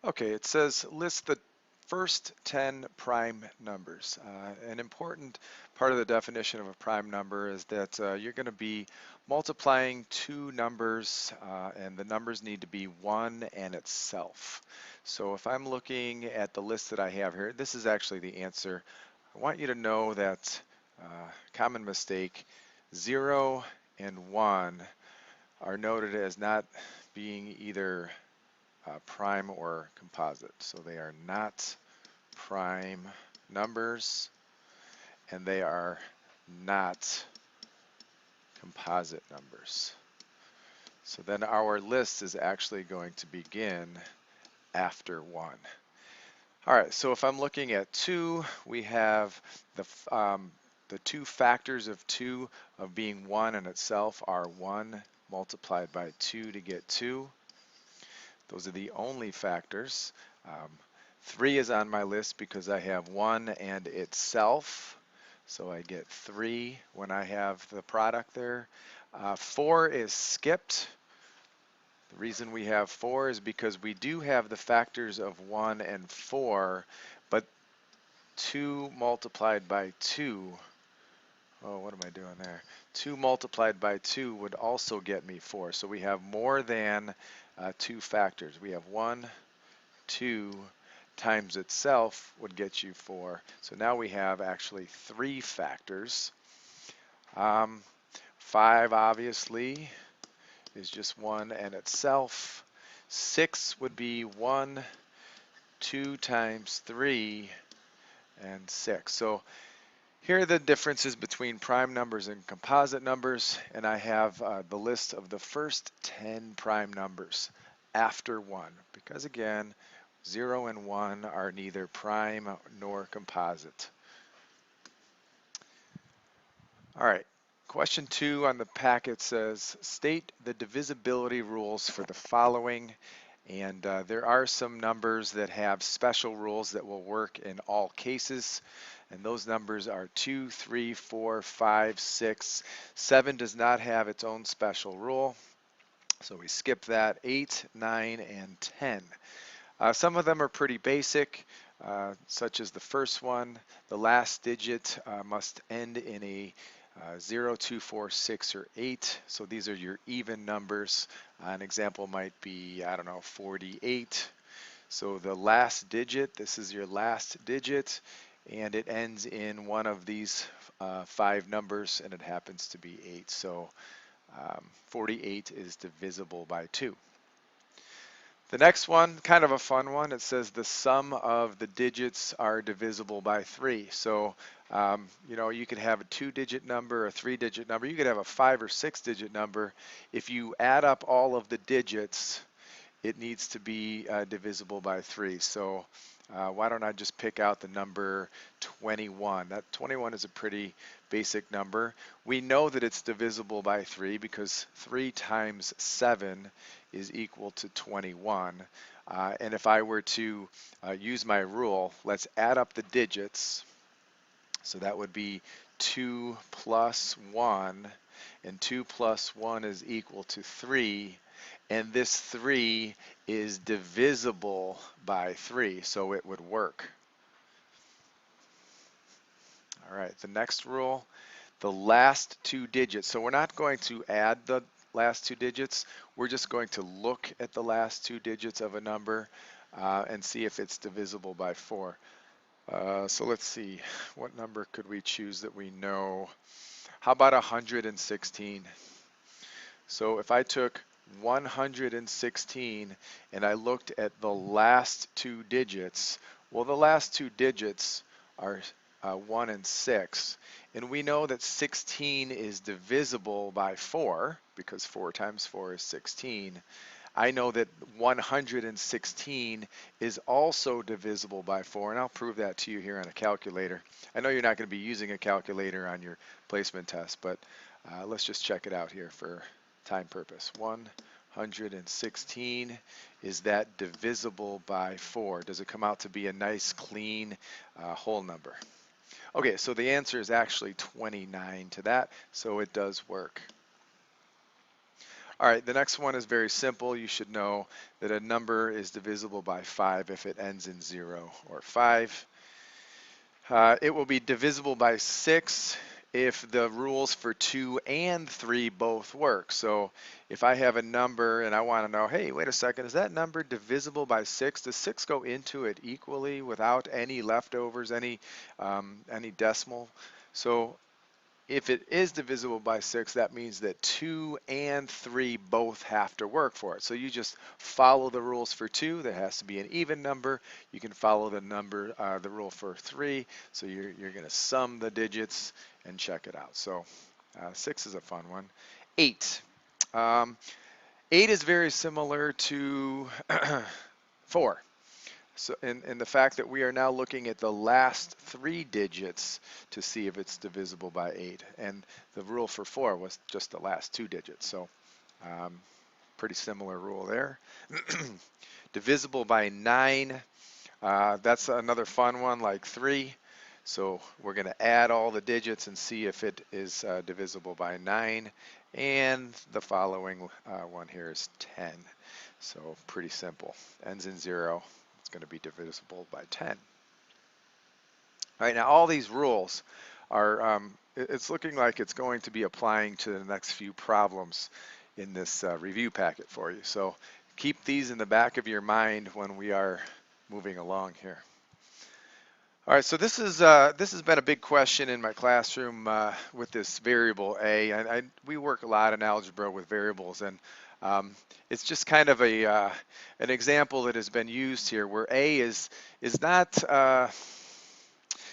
Okay, it says list the first 10 prime numbers. An important part of the definition of a prime number is that you're going to be multiplying two numbers, and the numbers need to be one and itself. So if I'm looking at the list that I have here, this is actually the answer. I want you to know that common mistake, 0 and 1 are noted as not being either prime or composite. So they are not prime numbers and they are not composite numbers. So then our list is actually going to begin after 1. All right, so if I'm looking at 2, we have the two factors of 2 of being 1 in itself are 1 multiplied by 2 to get 2. Those are the only factors. 3 is on my list because I have 1 and itself. So I get 3 when I have the product there. 4 is skipped. The reason we have 4 is because we do have the factors of 1 and 4, but 2 multiplied by 2, oh, what am I doing there? 2 multiplied by 2 would also get me 4. So we have more than 2 factors. We have 1, 2 times itself would get you 4. So now we have actually 3 factors. 5 obviously is just 1 and itself. 6 would be 1, 2 times 3, and 6. So here are the differences between prime numbers and composite numbers, and I have the list of the first 10 prime numbers after 1, because again, 0 and 1 are neither prime nor composite. All right, question 2 on the packet says, state the divisibility rules for the following. And there are some numbers that have special rules that will work in all cases. And those numbers are 2, 3, 4, 5, 6. 7 does not have its own special rule. So we skip that. 8, 9, and 10. Some of them are pretty basic, such as the first one. The last digit must end in a 0, 2, 4, 6, or 8. So these are your even numbers. An example might be, I don't know, 48. So the last digit, this is your last digit, and it ends in one of these 5 numbers, and it happens to be 8. So 48 is divisible by 2. The next one, kind of a fun one, it says the sum of the digits are divisible by 3. So, you know, you could have a 2-digit number, a 3-digit number, you could have a 5 or 6-digit number. If you add up all of the digits, it needs to be divisible by 3. So why don't I just pick out the number 21? That 21 is a pretty basic number. We know that it's divisible by 3 because 3 times 7 is equal to 21. And if I were to use my rule, let's add up the digits. So that would be 2 plus 1, and 2 plus 1 is equal to 3. And this 3 is divisible by 3, so it would work. All right, the next rule, the last 2 digits. So we're not going to add the last 2 digits. We're just going to look at the last 2 digits of a number and see if it's divisible by 4. So let's see, what number could we choose that we know? How about 116? So if I took 116 and I looked at the last 2 digits, well, the last 2 digits are 1 and 6. And we know that 16 is divisible by 4 because 4 times 4 is 16. I know that 116 is also divisible by 4, and I'll prove that to you here on a calculator. I know you're not going to be using a calculator on your placement test, but let's just check it out here for time purpose. 116, is that divisible by 4? Does it come out to be a nice clean whole number? Okay, so the answer is actually 29 to that, so it does work. All right, the next one is very simple. You should know that a number is divisible by 5 if it ends in 0 or 5. It will be divisible by 6 if the rules for 2 and 3 both work. So if I have a number and I want to know, hey, wait a second, is that number divisible by 6? Does 6 go into it equally without any leftovers, any decimal? So if it is divisible by 6, that means that 2 and 3 both have to work for it. So you just follow the rules for 2. That has to be an even number. You can follow the rule for 3. So you're going to sum the digits and check it out. So 6 is a fun one. 8. Um, 8 is very similar to 4. So, and the fact that we are now looking at the last 3 digits to see if it's divisible by 8. And the rule for 4 was just the last 2 digits. So pretty similar rule there. Divisible by 9. That's another fun one like 3. So we're going to add all the digits and see if it is divisible by 9. And the following one here is 10. So pretty simple. Ends in 0. It's going to be divisible by 10. All right, now all these rules are, it's looking like it's going to be applying to the next few problems in this review packet for you. So keep these in the back of your mind when we are moving along here. All right, so this has been a big question in my classroom with this variable a. We work a lot in algebra with variables, and it's just kind of an example that has been used here where a is not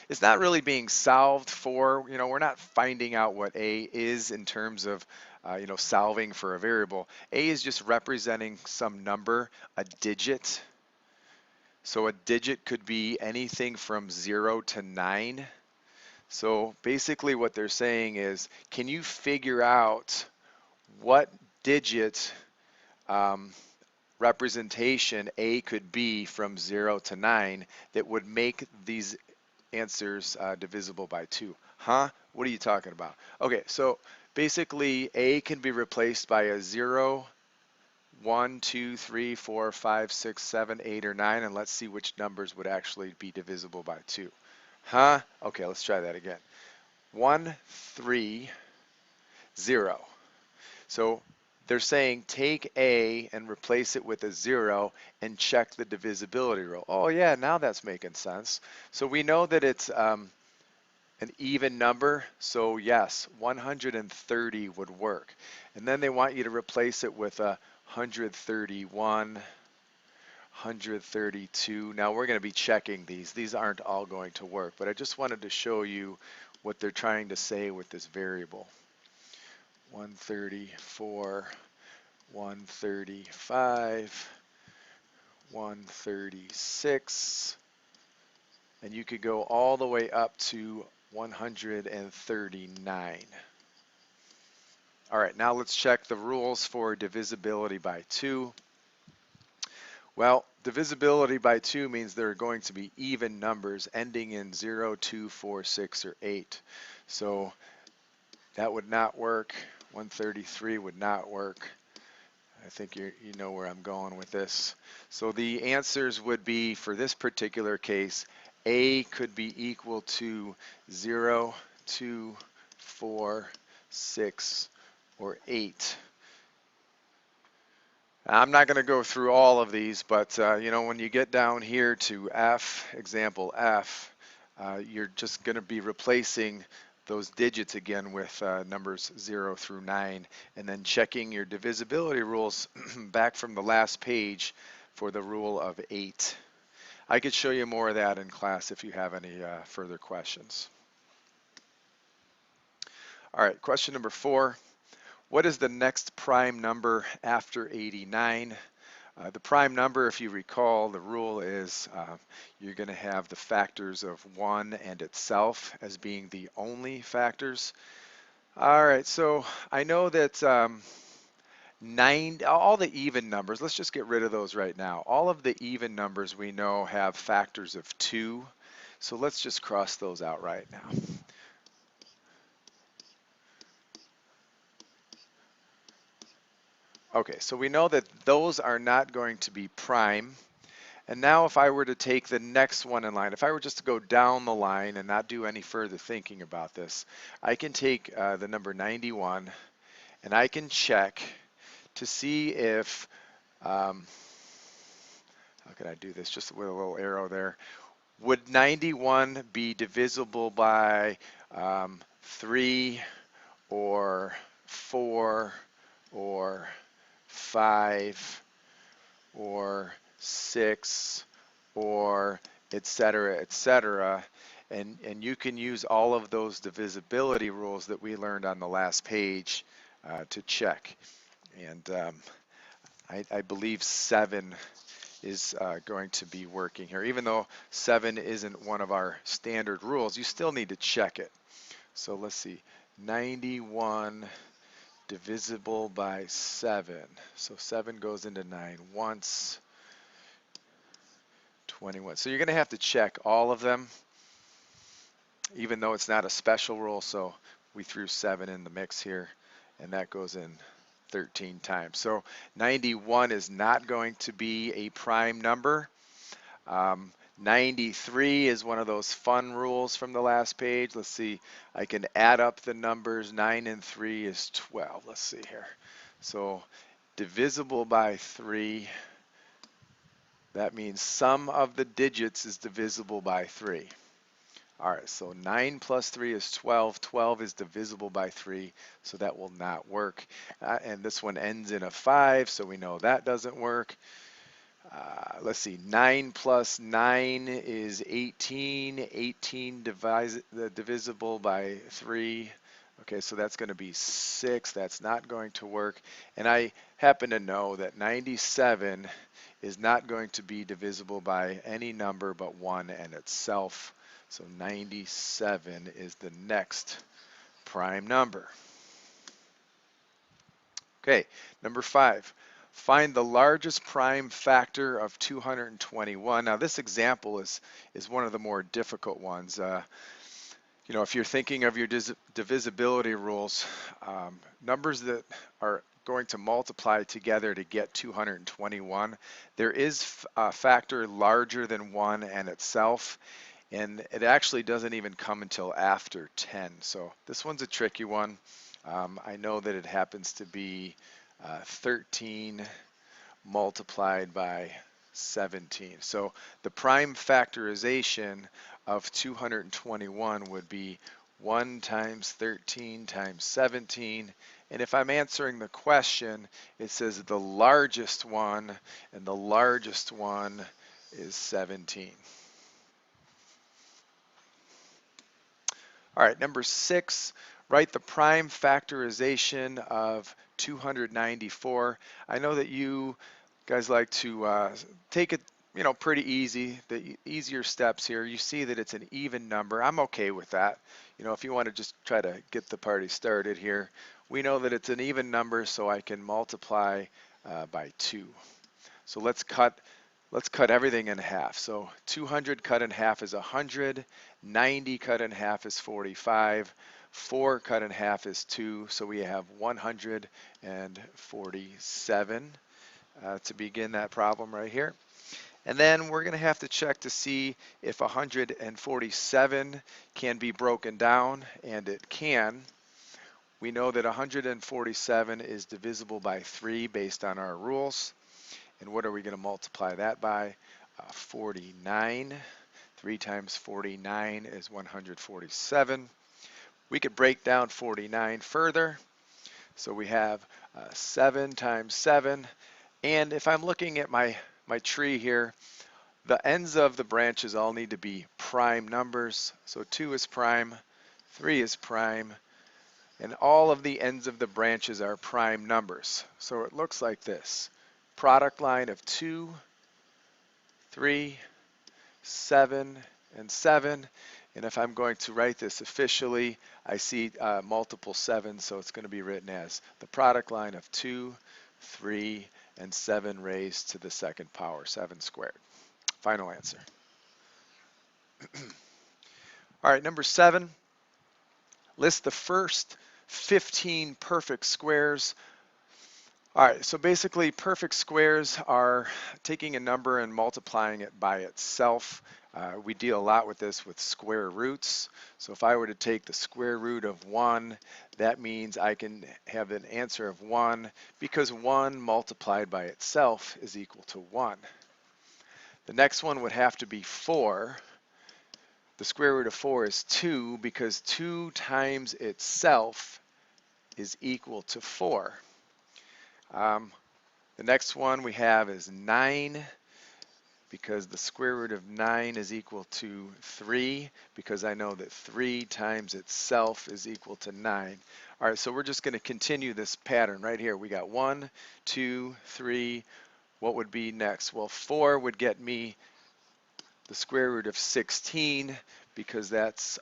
it's not really being solved for. We're not finding out what a is in terms of solving for a variable. A is just representing some number, a digit. So a digit could be anything from 0 to 9. So basically what they're saying is, can you figure out what digit representation A could be from 0 to 9 that would make these answers divisible by 2? Huh? What are you talking about? Okay, so basically A can be replaced by a 0, 1, 2, 3, 4, 5, 6, 7, 8, or 9, and let's see which numbers would actually be divisible by 2. Huh? Okay, let's try that again. 1, 3, 0. So they're saying take A and replace it with a 0 and check the divisibility rule. Oh yeah, now that's making sense. So we know that it's an even number, so yes, 130 would work. And then they want you to replace it with a 131, 132. Now we're going to be checking these. These aren't all going to work, but I just wanted to show you what they're trying to say with this variable. 134, 135, 136, and you could go all the way up to 139. All right, now let's check the rules for divisibility by 2. Well, divisibility by 2 means there are going to be even numbers ending in 0, 2, 4, 6, or 8. So that would not work. 133 would not work. I think you know where I'm going with this. So the answers would be, for this particular case, A could be equal to 0, 2, 4, 6, or 8. I'm not going to go through all of these, but when you get down here to F, example F, you're just going to be replacing those digits again with numbers 0 through 9, and then checking your divisibility rules back from the last page for the rule of 8. I could show you more of that in class if you have any further questions. All right, question number 4. What is the next prime number after 89? The prime number, if you recall, the rule is you're going to have the factors of 1 and itself as being the only factors. All right, so I know that all the even numbers, let's just get rid of those right now. All of the even numbers we know have factors of 2. So let's just cross those out right now. Okay, so we know that those are not going to be prime. And now if I were to take the next one in line, if I were just to go down the line and not do any further thinking about this, I can take the number 91 and I can check to see if, how can I do this just with a little arrow there? Would 91 be divisible by 3 or 4 or 5 or 6 or et cetera, and you can use all of those divisibility rules that we learned on the last page to check. And I believe 7 is going to be working here. Even though 7 isn't one of our standard rules, you still need to check it. So let's see, 91 divisible by 7. So 7 goes into 9 once, 21. So you're going to have to check all of them, even though it's not a special rule. So we threw 7 in the mix here, and that goes in 13 times. So 91 is not going to be a prime number. 93 is one of those fun rules from the last page. Let's see, I can add up the numbers. 9 and 3 is 12. Let's see here. So divisible by 3, that means sum of the digits is divisible by 3. All right, so 9 plus 3 is 12. 12 is divisible by 3, so that will not work. And this one ends in a 5, so we know that doesn't work. Let's see, 9 plus 9 is 18. 18 divisible by 3. Okay, so that's going to be 6. That's not going to work. And I happen to know that 97 is not going to be divisible by any number but 1 and itself. So 97 is the next prime number. Okay, number 5. Find the largest prime factor of 221. Now this example is one of the more difficult ones. You know, if you're thinking of your divisibility rules, numbers that are going to multiply together to get 221, there is a factor larger than 1 and itself, and it actually doesn't even come until after 10. So this one's a tricky one. I know that it happens to be 13 multiplied by 17. So the prime factorization of 221 would be 1 times 13 times 17. And if I'm answering the question, it says the largest one, and the largest one is 17. All right, number 6, write the prime factorization of 294. I know that you guys like to take it, you know, pretty easy, the easier steps here. You see that it's an even number. I'm okay with that. You know, if you want to just try to get the party started here, we know that it's an even number, so I can multiply by 2. So let's cut everything in half. So 200 cut in half is 100, 90 cut in half is 45, 4 cut in half is 2, so we have 147 to begin that problem right here. And then we're going to have to check to see if 147 can be broken down, and it can. We know that 147 is divisible by 3 based on our rules. And what are we going to multiply that by? 49. 3 times 49 is 147. We could break down 49 further. So we have 7 times 7. And if I'm looking at my tree here, the ends of the branches all need to be prime numbers. So 2 is prime, 3 is prime, and all of the ends of the branches are prime numbers. So it looks like this. Product line of 2, 3, 7, and 7. And if I'm going to write this officially, I see multiple 7s, so it's going to be written as the product line of 2, 3, and 7 raised to the second power, 7 squared. Final answer. All right, number 7, list the first 15 perfect squares All right, so basically perfect squares are taking a number and multiplying it by itself. We deal a lot with this with square roots. So if I were to take the square root of 1, that means I can have an answer of 1 because 1 multiplied by itself is equal to 1. The next one would have to be 4. The square root of 4 is 2 because 2 times itself is equal to 4. The next one we have is 9 because the square root of 9 is equal to 3 because I know that 3 times itself is equal to 9. All right, so we're just going to continue this pattern right here. We got 1, 2, 3. What would be next? Well, 4 would get me the square root of 16 because that's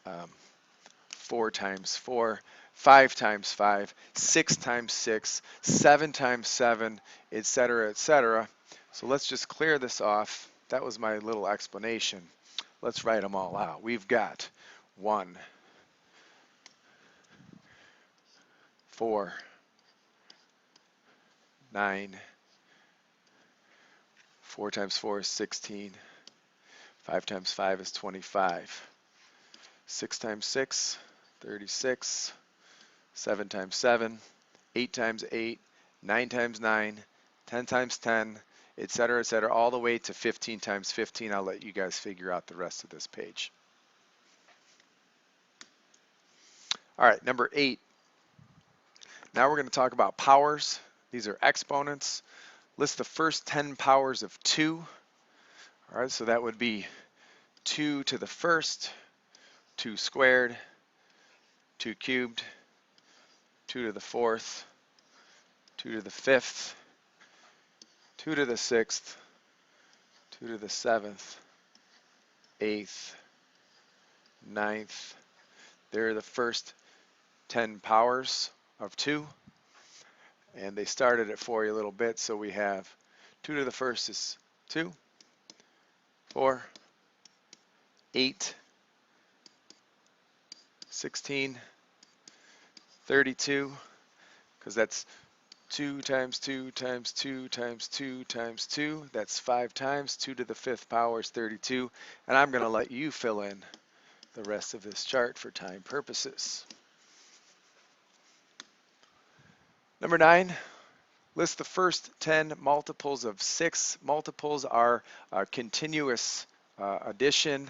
4 times 4, 5 times 5, 6 times 6, 7 times 7, etc., etc. So let's just clear this off. That was my little explanation. Let's write them all out. We've got 1, 4, 9, 4 times 4 is 16, 5 times 5 is 25, 6 times 6, 36, 7 times 7, 8 times 8, 9 times 9, 10 times 10, etc., all the way to 15 times 15. I'll let you guys figure out the rest of this page. All right, number 8. Now we're going to talk about powers. These are exponents. List the first 10 powers of 2. All right, so that would be 2 to the first, 2 squared, 2 cubed, 2 to the fourth, 2 to the fifth, 2 to the sixth, 2 to the seventh, eighth, ninth. They're the first 10 powers of 2. And they started it for you a little bit. So we have 2 to the first is 2, 4, 8, 16, 32, because that's 2 times 2 times 2 times 2 times 2. That's 5 times. 2 to the 5th power is 32. And I'm going to let you fill in the rest of this chart for time purposes. Number 9, list the first 10 multiples of 6. Multiples are continuous addition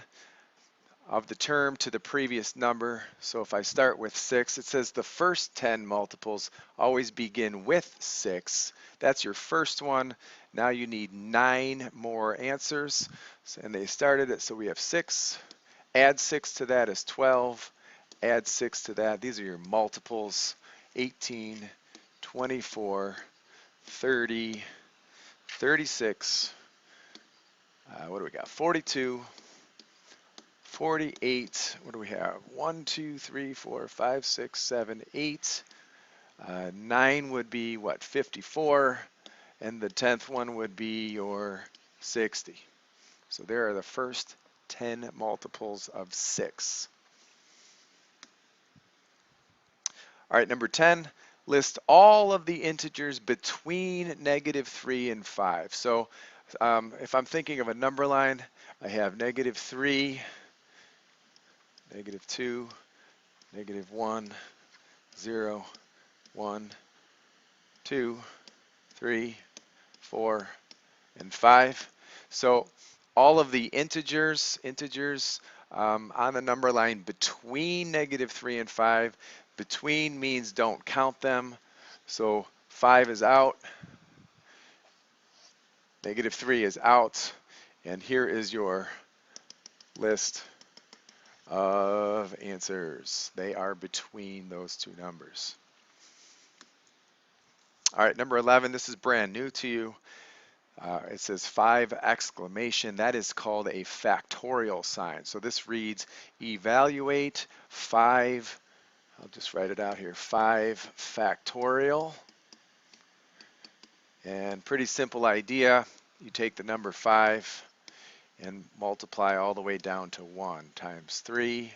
of the term to the previous number. So if I start with 6, it says the first 10 multiples always begin with 6. That's your first one. Now you need 9 more answers. And they started it, so we have 6. Add 6 to that is 12. Add 6 to that. These are your multiples. 18, 24, 30, 36. What do we got? 42. 48, what do we have? 1, 2, 3, 4, 5, 6, 7, 8. 9 would be what? 54. And the 10th one would be your 60. So there are the first 10 multiples of 6. All right, number 10, list all of the integers between -3 and 5. So if I'm thinking of a number line, I have -3, -2, -1, 0, 1, 2, 3, 4, and 5. So all of the integers on the number line between -3 and 5. Between means don't count them. So 5 is out, -3 is out, and here is your list of answers. They are between those two numbers. All right, number 11, this is brand new to you. It says 5 exclamation. That is called a factorial sign. So this reads evaluate 5, I'll just write it out here, 5 factorial. And pretty simple idea. You take the number 5 and multiply all the way down to 1 times 3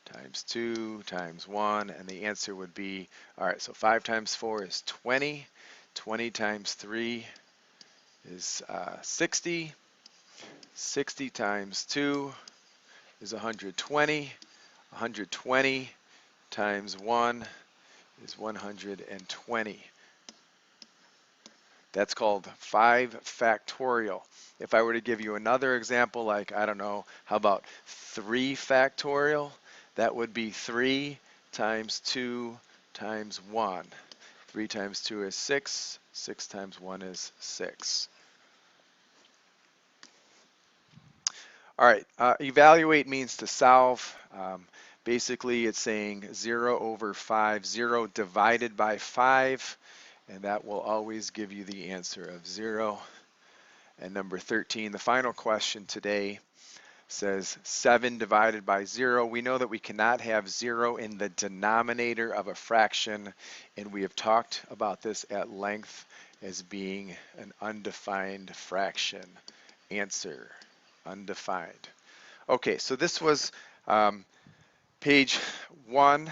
times 2 times 1, and the answer would be, all right, so 5 times 4 is 20, 20 times 3 is 60. 60 times 2 is 120. 120 times 1 is 120. That's called 5 factorial. If I were to give you another example, like, I don't know, how about 3 factorial? That would be 3 times 2 times 1. 3 times 2 is 6. 6 times 1 is 6. All right, evaluate means to solve. Basically, it's saying 0 over 5, 0 divided by 5, and that will always give you the answer of 0. And number 13, the final question today, says 7 divided by 0. We know that we cannot have 0 in the denominator of a fraction, and we have talked about this at length as being an undefined fraction. Answer, undefined. Okay, so this was page 1,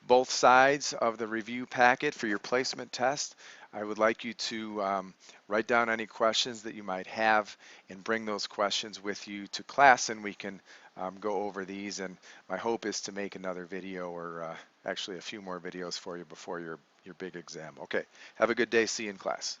both sides of the review packet for your placement test. I would like you to write down any questions that you might have and bring those questions with you to class, and we can go over these. And my hope is to make another video, or actually a few more videos for you before your big exam. Okay, have a good day. See you in class.